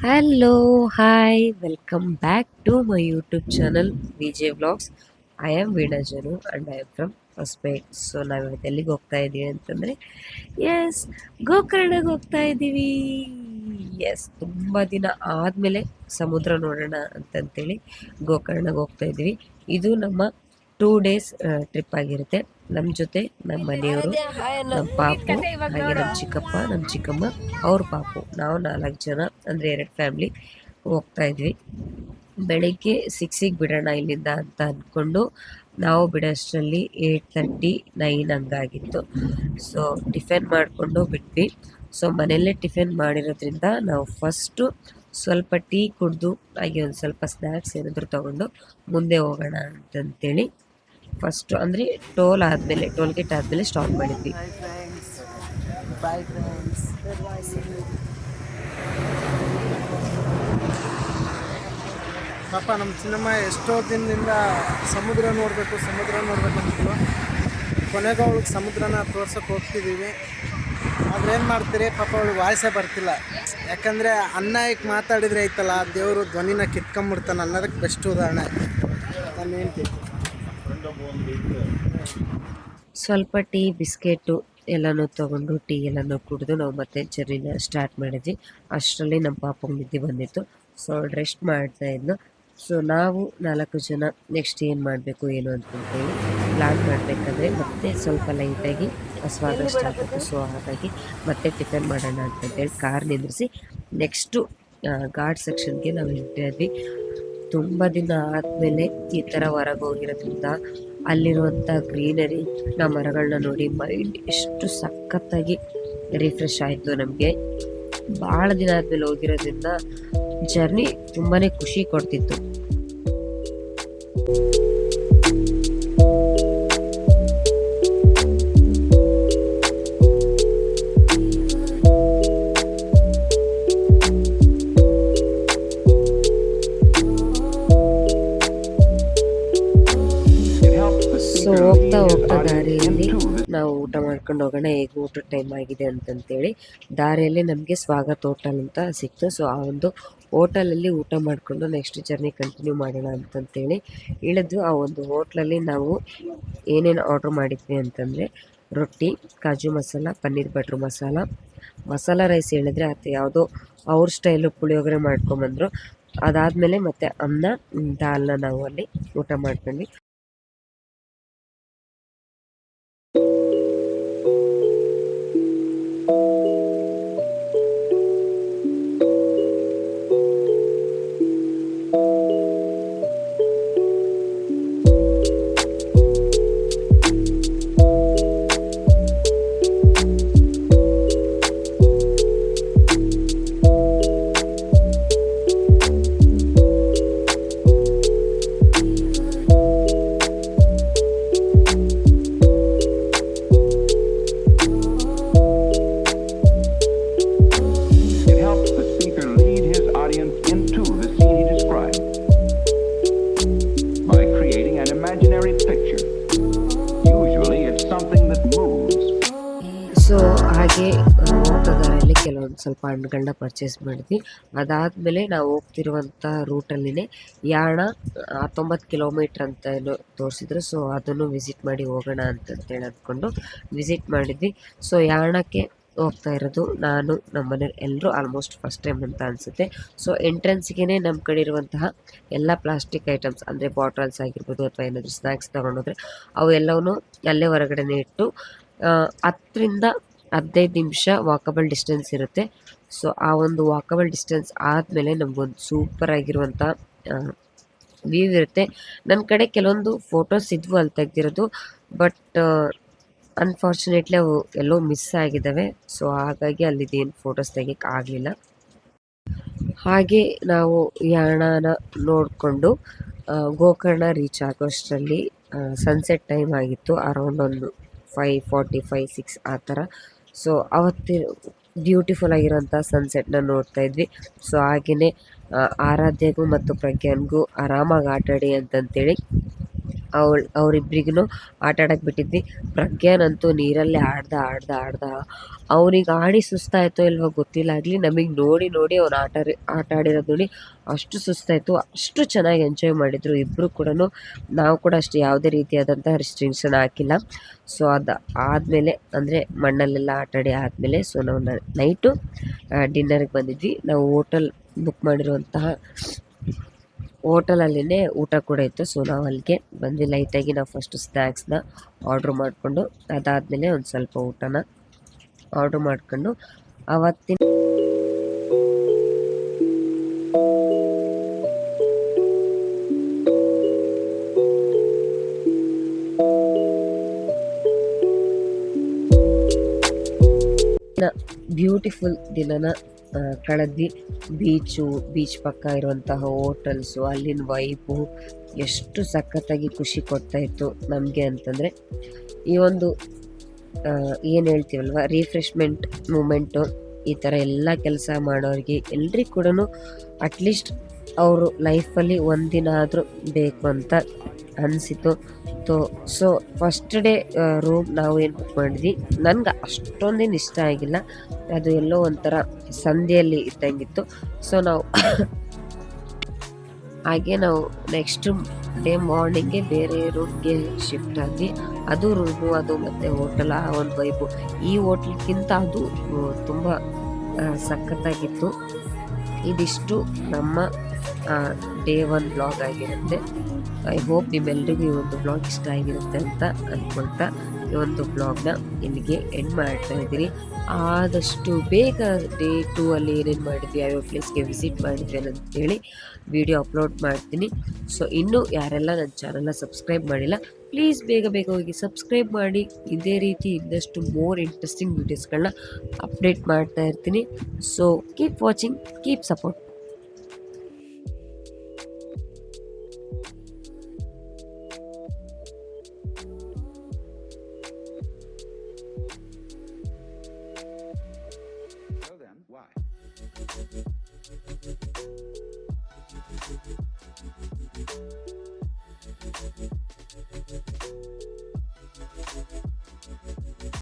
Hello, hi, welcome back to my YouTube channel VJ Vlogs. I am Veena Janu and I am from Hospet. So ನಾವಿವತ್ತು ಎಲ್ಲಿಗೆ ಹೋಗ್ತಾ ಇದ್ದೀವಿ ಅಂತಂದರೆ S ಗೋಕರ್ಣಗೆ ಹೋಗ್ತಾ ಇದ್ದೀವಿ. ಎಸ್ ತುಂಬ ದಿನ ಆದಮೇಲೆ ಸಮುದ್ರ ನೋಡೋಣ ಅಂತಂತೇಳಿ ಗೋಕರ್ಣಗೆ ಹೋಗ್ತಾ ಇದ್ದೀವಿ. ಇದು ನಮ್ಮ 2 days ಟ್ರಿಪ್ ಆಗಿರುತ್ತೆ. ನಮ್ಮ ಜೊತೆ ನಮ್ಮ ಮನೆಯವರು, ನಮ್ಮ ಪಾಪು, ಹಾಗೆ ನಮ್ಮ ಚಿಕ್ಕಪ್ಪ, ನಮ್ಮ ಚಿಕ್ಕಮ್ಮ, ಅವ್ರ ಪಾಪು, ನಾವು 4 ಜನ ಅಂದರೆ 2 ಫ್ಯಾಮ್ಲಿ ಹೋಗ್ತಾ ಇದ್ವಿ. ಬೆಳಗ್ಗೆ 6ಗೆ ಬಿಡೋಣ ಇಲ್ಲಿಂದ ಅಂತ ಅಂದ್ಕೊಂಡು ನಾವು ಬಿಡೋಷ್ಟರಲ್ಲಿ 8:30, 9 ಹಂಗಾಗಿತ್ತು. ಸೊ ಟಿಫನ್ ಮಾಡಿಕೊಂಡು ಬಿಟ್ವಿ. ಸೊ ಮನೆಯಲ್ಲೇ ಟಿಫನ್ ಮಾಡಿರೋದ್ರಿಂದ ನಾವು ಫಸ್ಟು ಸ್ವಲ್ಪ ಟೀ ಕುಡಿದು ಹಾಗೆ ಒಂದು ಸ್ವಲ್ಪ ಸ್ನ್ಯಾಕ್ಸ್ ಏನಾದರೂ ತೊಗೊಂಡು ಮುಂದೆ ಹೋಗೋಣ ಅಂತಂತೇಳಿ ಫಸ್ಟು ಅಂದರೆ ಟೋಲ್ ಗೇಟ್ ಆದಮೇಲೆ ಸ್ಟಾಪ್ ಮಾಡಿದ್ವಿ. ಪಾಪ ನಮ್ಮ ಚಿನ್ನಮ್ಮ ಎಷ್ಟೋ ದಿನದಿಂದ ಸಮುದ್ರ ನೋಡಬೇಕು ಅಂತಿದ್ರು. ಕೊನೆಗೆ ಅವಳಿಗೆ ಸಮುದ್ರನ ತೋರ್ಸೋಕೆ ಹೋಗ್ತಿದ್ದೀವಿ. ಆದ್ರೆ ಏನು ಮಾಡ್ತೀರಿ, ಪಾಪ ಅವಳಿಗೆ ವಾಯ್ಸೇ ಬರ್ತಿಲ್ಲ. ಯಾಕಂದರೆ ಅನ್ನ ಮಾತಾಡಿದರೆ ಐತಲ್ಲ, ದೇವರು ಧ್ವನಿನ ಕಿತ್ಕೊಂಬಿಡ್ತಾನೆ ಅನ್ನೋದಕ್ಕೆ ಬೆಸ್ಟ್ ಉದಾಹರಣೆ ನಾನು ಹೇಳ್ತೀನಿ. ಸ್ವಲ್ಪ ಟೀ ಬಿಸ್ಕೆಟು ಎಲ್ಲನೂ ತೊಗೊಂಡು ಟೀ ಎಲ್ಲನೂ ಕುಡಿದು ನಾವು ಮತ್ತೆ ಜರ್ನಿನ ಸ್ಟಾರ್ಟ್ ಮಾಡಿದ್ವಿ. ಅಷ್ಟರಲ್ಲಿ ನಮ್ಮ ಪಾಪಂಗೆ ನಿದ್ದೆ ಬಂದಿತ್ತು. ಸೊ ರೆಸ್ಟ್ ಮಾಡ್ತಾ ಇದ್ಲು. ಸೊ ನಾವು 4 ಜನ ನೆಕ್ಸ್ಟ್ ಏನು ಮಾಡಬೇಕು ಏನು ಅಂತಂತೇಳಿ ಪ್ಲ್ಯಾನ್ ಮಾಡಬೇಕಾದ್ರೆ ಮತ್ತೆ ಸ್ವಲ್ಪ ಲೈಟಾಗಿ ಹಸ್ವಾಗಷ್ಟು ಆಗಬೇಕು. ಸೊ ಹಾಗಾಗಿ ಮತ್ತೆ ಟಿಫನ್ ಮಾಡೋಣ ಅಂತಂತೇಳಿ ಕಾರ್ ನಿಲ್ಲಿಸಿ ನೆಕ್ಸ್ಟು ಘಾಟ್ ಸೆಕ್ಷನ್ಗೆ ನಾವು ಹೇಳ್ತಾ ಇದ್ವಿ. ತುಂಬ ದಿನ ಆದಮೇಲೆ ಈ ಥರ ಹೊರಗೆ ಹೋಗಿರೋದ್ರಿಂದ ಅಲ್ಲಿರುವಂಥ ಗ್ರೀನರಿ, ಆ ಮರಗಳನ್ನ ನೋಡಿ ಮೈಂಡ್ ಎಷ್ಟು ಸಖತ್ತಾಗಿ ರಿಫ್ರೆಶ್ ಆಯಿತು ನಮಗೆ. ಭಾಳ ದಿನ ಆದಮೇಲೆ ಹೋಗಿರೋದ್ರಿಂದ ಜರ್ನಿ ತುಂಬಾ ಖುಷಿ ಕೊಡ್ತಿತ್ತು. ಸೊ ಹೋಗ್ತಾ ದಾರಿಯಲ್ಲಿ ನಾವು ಊಟ ಮಾಡ್ಕೊಂಡು ಹೋಗೋಣ, ಹೇಗೆ ಊಟದ ಟೈಮ್ ಆಗಿದೆ ಅಂತಂತೇಳಿ ದಾರಿಯಲ್ಲಿ ನಮಗೆ ಸ್ವಾಗತ್ ಹೋಟೆಲ್ ಅಂತ ಸಿಕ್ತು. ಸೊ ಆ ಒಂದು ಹೋಟೆಲಲ್ಲಿ ಊಟ ಮಾಡಿಕೊಂಡು ನೆಕ್ಸ್ಟ್ ಜರ್ನಿ ಕಂಟಿನ್ಯೂ ಮಾಡೋಣ ಅಂತಂತೇಳಿ ಇಳಿದು ಆ ಒಂದು ಹೋಟ್ಲಲ್ಲಿ ನಾವು ಏನೇನು ಆರ್ಡ್ರ್ ಮಾಡಿದ್ವಿ ಅಂತಂದರೆ ರೊಟ್ಟಿ, ಕಾಜು ಮಸಾಲ, ಪನ್ನೀರ್ ಬಟ್ರ್ ಮಸಾಲ ರೈಸ್ ಹೇಳಿದ್ರೆ ಅದು ಯಾವುದೋ ಅವ್ರ ಸ್ಟೈಲು ಪುಳಿಯೋಗರೆ ಮಾಡ್ಕೊಂಬಂದರು. ಅದಾದಮೇಲೆ ಮತ್ತು ಅನ್ನ, ದಾಲ್ನ ನಾವು ಅಲ್ಲಿ ಊಟ ಮಾಡ್ಕೊಂಡ್ವಿ. ಸೊ ಹಾಗೆ ಹೋಗ್ತದಾರಲ್ಲಿ ಕೆಲವೊಂದು ಸ್ವಲ್ಪ ಹಣ್ಣುಗಳನ್ನ ಪರ್ಚೇಸ್ ಮಾಡಿದ್ವಿ. ಅದಾದಮೇಲೆ ನಾವು ಹೋಗ್ತಿರುವಂಥ ರೂಟಲ್ಲಿನೇ ಯಾಣ 19 ಕಿಲೋಮೀಟ್ರ್ ಅಂತ ಏನೋ ತೋರಿಸಿದ್ರು. ಸೊ ಅದನ್ನು ವಿಸಿಟ್ ಮಾಡಿ ಹೋಗೋಣ ಅಂತಂತೇಳಿ ಅಂದ್ಕೊಂಡು ವಿಸಿಟ್ ಮಾಡಿದ್ವಿ. ಸೊ ಯಾಣಕ್ಕೆ ಹೋಗ್ತಾ ಇರೋದು ನಾನು, ನಮ್ಮ ಮನೆಯವ್ರು ಎಲ್ಲರೂ ಆಲ್ಮೋಸ್ಟ್ ಫಸ್ಟ್ ಟೈಮ್ ಅಂತ ಅನಿಸುತ್ತೆ. ಸೊ ಎಂಟ್ರೆನ್ಸ್ಗೆ ನಮ್ಮ ಕಡೆ ಇರುವಂತಹ ಎಲ್ಲ ಪ್ಲಾಸ್ಟಿಕ್ ಐಟಮ್ಸ್ ಅಂದರೆ ಬಾಟಲ್ಸ್ ಆಗಿರ್ಬೋದು ಅಥವಾ ಏನಾದರೂ ಸ್ನ್ಯಾಕ್ಸ್ ತೊಗೊಂಡೋದ್ರೆ ಅವು ಎಲ್ಲವೂ ಅಲ್ಲೇ ಹೊರಗಡೆನೇ ಇಟ್ಟು 10ರಿಂದ 15 ನಿಮಿಷ ವಾಕಬಲ್ ಡಿಸ್ಟೆನ್ಸ್ ಇರುತ್ತೆ. ಸೊ ಆ ಒಂದು ವಾಕಬಲ್ ಡಿಸ್ಟೆನ್ಸ್ ಆದಮೇಲೆ ನಮಗೊಂದು ಸೂಪರ್ ಆಗಿರುವಂಥ ವ್ಯೂ ಇರುತ್ತೆ. ನನ್ನ ಕಡೆ ಕೆಲವೊಂದು ಫೋಟೋಸ್ ಇದ್ವು ಅಲ್ಲಿ ತೆಗ್ದಿರೋದು, ಬಟ್ ಅನ್ಫಾರ್ಚುನೇಟ್ಲಿ ಅವು ಎಲ್ಲೋ ಮಿಸ್ ಆಗಿದ್ದಾವೆ. ಸೊ ಹಾಗಾಗಿ ಅಲ್ಲಿದ್ದೇನು ಫೋಟೋಸ್ ತೆಗಿಯೋಕ್ಕೆ ಆಗಲಿಲ್ಲ. ಹಾಗೆ ನಾವು ಯಾಣನ ನೋಡಿಕೊಂಡು ಗೋಕರ್ಣ ರೀಚ್ ಆಗೋಷ್ಟರಲ್ಲಿ ಸನ್ಸೆಟ್ ಟೈಮ್ ಆಗಿತ್ತು. ಅರೌಂಡ್ ಒಂದು 5:45, 6 ಆ ಥರ. ಸೊ ಅವತ್ತು ಬ್ಯೂಟಿಫುಲ್ ಆಗಿರೋಂಥ ಸನ್ಸೆಟ್ನ ನೋಡ್ತಾ ಇದ್ವಿ. ಸೊ ಹಾಗೆಯೇ ಆರಾಧ್ಯಗೂ ಮತ್ತು ಪ್ರಜ್ಞಾನ್ಗೂ ಆರಾಮಾಗಿ ಆಟಾಡಿ ಅಂತಂತೇಳಿ ಅವರಿಬ್ರಿಗೂ ಆಟ ಆಡಕ್ಕೆ ಬಿಟ್ಟಿದ್ವಿ. ಪ್ರಜ್ಞಾನಂತೂ ನೀರಲ್ಲೇ ಆಡ್ದ ಅವನಿಗೆ ಆಡಿ ಸುಸ್ತಾಯಿತೋ ಇಲ್ವೋ ಗೊತ್ತಿಲ್ಲ, ಆಗಲಿ ನಮಗೆ ನೋಡಿ ಅವ್ನು ಆಟ ಆಡಿರೋದು ನೋಡಿ ಅಷ್ಟು ಸುಸ್ತಾಯಿತು. ಅಷ್ಟು ಚೆನ್ನಾಗಿ ಎಂಜಾಯ್ ಮಾಡಿದರು ಇಬ್ಬರು ಕೂಡ. ನಾವು ಕೂಡ ಅಷ್ಟೇ ಯಾವುದೇ ರೀತಿಯಾದಂಥ ರಿಸ್ಟ್ರಿಕ್ಷನ್ ಹಾಕಿಲ್ಲ. ಸೊ ಅದು ಆದಮೇಲೆ ಅಂದರೆ ಮಣ್ಣಲ್ಲೆಲ್ಲ ಆಟಾಡಿ ಆದಮೇಲೆ ಸೊ ನಾವು ನೈಟು ಡಿನ್ನರ್ಗೆ ಬಂದಿದ್ವಿ. ನಾವು ಹೋಟೆಲ್ ಬುಕ್ ಮಾಡಿರುವಂತಹ ಹೋಟೆಲಲ್ಲಿನೇ ಊಟ ಕೂಡ ಇತ್ತು. ಸೊ ನಾವು ಅಲ್ಲಿಗೆ ಬಂದ್ವಿ. ಲೈಟಾಗಿ ನಾವು ಫಸ್ಟು ಸ್ನ್ಯಾಕ್ಸ್ನ ಆರ್ಡ್ರ್ ಮಾಡಿಕೊಂಡು ಅದಾದಮೇಲೆ ಒಂದು ಸ್ವಲ್ಪ ಊಟನ ಆರ್ಡ್ರ್ ಮಾಡ್ಕೊಂಡು ಅವತ್ತಿನ ಬ್ಯೂಟಿಫುಲ್ ದಿನನ ಕಳೆದ್ವಿ. ಬೀಚ್ ಪಕ್ಕ ಇರುವಂತಹ ಹೋಟೆಲ್ಸು, ಅಲ್ಲಿನ ವೈಬು ಎಷ್ಟು ಸಖತ್ತಾಗಿ ಖುಷಿ ಕೊಡ್ತಾಯಿತ್ತು ನಮಗೆ ಅಂತಂದರೆ, ಈ ಒಂದು ಏನು ಹೇಳ್ತೀವಲ್ವ ರಿಫ್ರೆಶ್ಮೆಂಟ್ ಮೂಮೆಂಟು, ಈ ಥರ ಎಲ್ಲ ಕೆಲಸ ಮಾಡೋರಿಗೆ ಎಲ್ರಿಗೂ ಕೂಡ ಅಟ್ಲೀಸ್ಟ್ ಅವರು ಲೈಫಲ್ಲಿ ಒಂದಿನ ಆದರೂ ಬೇಕು ಅಂತ ಅನಿಸಿತು. ಸೊ ಫಸ್ಟ್ ಡೇ ರೂಮ್ ನಾವು ಏನು ಬುಕ್ ಮಾಡಿದ್ವಿ, ನನಗೆ ಅಷ್ಟೊಂದೇನು ಇಷ್ಟ ಆಗಿಲ್ಲ. ಅದು ಎಲ್ಲೋ ಒಂಥರ ಸಂಧಿಯಲ್ಲಿ ಇದ್ದಂಗಿತ್ತು. ಸೊ ನಾವು ಹಾಗೆ ನಾವು ನೆಕ್ಸ್ಟ್ ಡೇ ಮಾರ್ನಿಂಗ್ಗೆ ಬೇರೆ ರೂಮ್ಗೆ ಶಿಫ್ಟ್ ಆದ್ವಿ. ಅದು ರೂಮು, ಅದು ಮತ್ತು ಹೋಟೆಲ್, ಆ ಒಂದು ವೈಬು ಈ ಹೋಟ್ಲಿಗಿಂತ ಅದು ತುಂಬ ಸಖತ್ತಾಗಿತ್ತು. ಇದಿಷ್ಟು ನಮ್ಮ ಡೇ 1 ಬ್ಲಾಗ್ ಆಗಿರುತ್ತೆ. ಐ ಹೋಪ್ ನಿಮ್ಮೆಲ್ಲರಿಗೂ ಈ ಒಂದು ಬ್ಲಾಗ್ ಇಷ್ಟ ಆಗಿರುತ್ತೆ ಅಂತ ಅಂದ್ಕೊಳ್ತಾ ಈ ಒಂದು ಬ್ಲಾಗ್ನ ಇಲ್ಲಿಗೆ ಎಂಡ್ ಮಾಡ್ತಾ ಇದ್ದೀನಿ. ಆದಷ್ಟು ಬೇಗ ಡೇ 2 ಅಲ್ಲಿ ಏನೇನು ಮಾಡಿದ್ವಿ, ಯಾವ್ಯಾವ ಪ್ಲೇಸ್ಗೆ ವಿಸಿಟ್ ಮಾಡಿದ್ವಿ ಅಂತೇಳಿ ವಿಡಿಯೋ ಅಪ್ಲೋಡ್ ಮಾಡ್ತೀನಿ. ಸೊ ಇನ್ನೂ ಯಾರೆಲ್ಲ ನನ್ನ ಚಾನಲ್ನ ಸಬ್ಸ್ಕ್ರೈಬ್ ಮಾಡಿಲ್ಲ, ಪ್ಲೀಸ್ ಬೇಗ ಹೋಗಿ ಸಬ್ಸ್ಕ್ರೈಬ್ ಮಾಡಿ. ಇದೇ ರೀತಿ ಇನ್ನಷ್ಟು ಮೋರ್ ಇಂಟ್ರೆಸ್ಟಿಂಗ್ ವೀಡಿಯೋಸ್ಗಳನ್ನ ಅಪ್ಡೇಟ್ ಮಾಡ್ತಾ ಇರ್ತೀನಿ. So keep watching, keep support. So then, why?